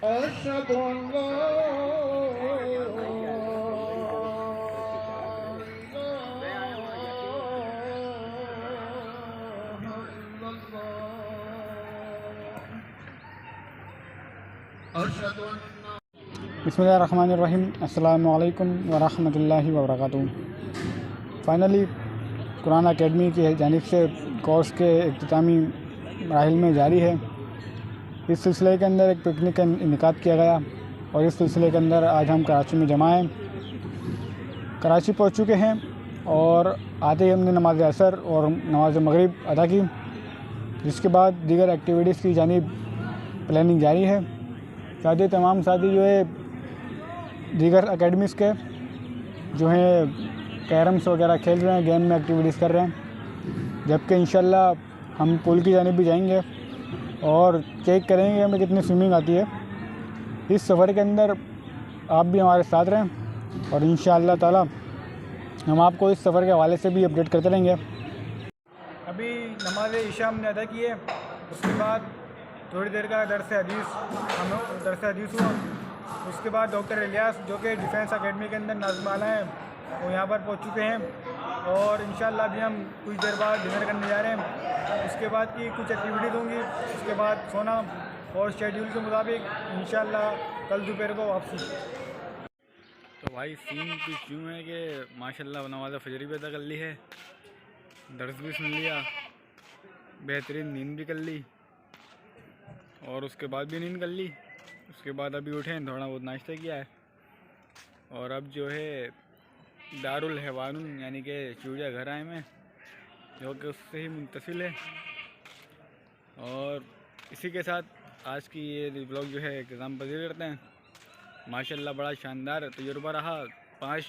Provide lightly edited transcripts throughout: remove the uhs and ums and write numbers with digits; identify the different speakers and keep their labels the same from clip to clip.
Speaker 1: अशहदु अल्ला
Speaker 2: बिस्मिल्लाहिर्रहमानिर्रहीम। अस्सलामु अलैकुम वरहमतुल्लाहि वबरकातुहू। फ़ाइनली कुरान अकेडमी की जानिब से कोर्स के इख्तितामी मराहिल में जारी है। इस सिलसिले के अंदर एक पिकनिक का इनेकाद किया गया और इस सिलसिले के अंदर आज हम कराची में जमा हैं। कराची पहुंच चुके हैं और आते ही हमने नमाज असर और नमाज मगरिब अदा की, जिसके बाद दीगर एक्टिविटीज़ की जानिब प्लानिंग जारी है। साथ ही तमाम साथी जो है दीगर एकेडमीज़ के जो हैं कैरम्स वगैरह खेल रहे हैं, गेम में एक्टिविटीज़ कर रहे हैं, जबकि इंशाल्लाह हम पूल की जानिब भी जाएंगे और चेक करेंगे हमें कितनी स्विमिंग आती है। इस सफ़र के अंदर आप भी हमारे साथ रहें और इंशाअल्लाह ताला हम आपको इस सफ़र के हवाले से भी अपडेट करते रहेंगे। अभी नमाज इशा हमने अदा की है, उसके बाद थोड़ी देर का दरस हदीस हुआ। उसके बाद डॉक्टर इलियास जो कि डिफेंस एकेडमी के अंदर नाज़िम आला हैं, वो यहाँ पर पहुँच चुके हैं और इंशाअल्लाह अभी हम कुछ देर बाद डिनर करने जा रहे हैं। उसके बाद की कुछ एक्टिविटीज़ होंगी, उसके बाद सोना और शेड्यूल के मुताबिक इंशाअल्लाह कल दोपहर को वापसी। तो भाई सीन कुछ यूँ है कि माशाल्लाह नमाज़ फजर भी अदा कर ली है, दर्स भी सुन लिया, बेहतरीन नींद भी कर ली और उसके बाद भी नींद कर ली। उसके बाद अभी उठे हैं, थोड़ा बहुत नाश्ता किया है और अब जो है दारुल हैवानुन यानी कि चिड़ियाघर आए में, जो कि उससे ही मुंतसिल है। और इसी के साथ आज की ये ब्लॉग जो है एग्ज़ाम पजीर करते हैं। माशाल्लाह बड़ा शानदार तजुर्बा रहा 5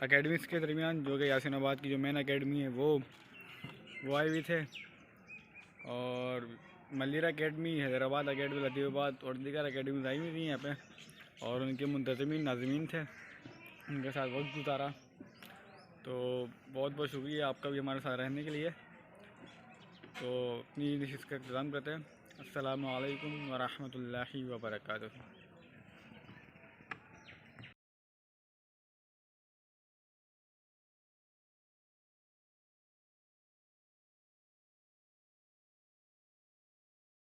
Speaker 2: एकेडमीज़ के दरमियान, जो कि यासिनाबाद की जो मेन एकेडमी है वो आए हुए थे और मलिरा अकेडमी, हैदराबाद अकेडमी, लतीफ़ाबाद और दीगर अकेडमी आई हुई थी यहाँ पे और उनके मुंतज़मीन नाज़मीन थे, उनके साथ वक्त गुजारा। तो बहुत बहुत शुक्रिया आपका भी हमारे साथ रहने के लिए। तो अपनी डिशेस का इंतज़ाम करते हैं। अस्सलामु अलैकुम वरहमतुल्लाहि वबरकातुहू।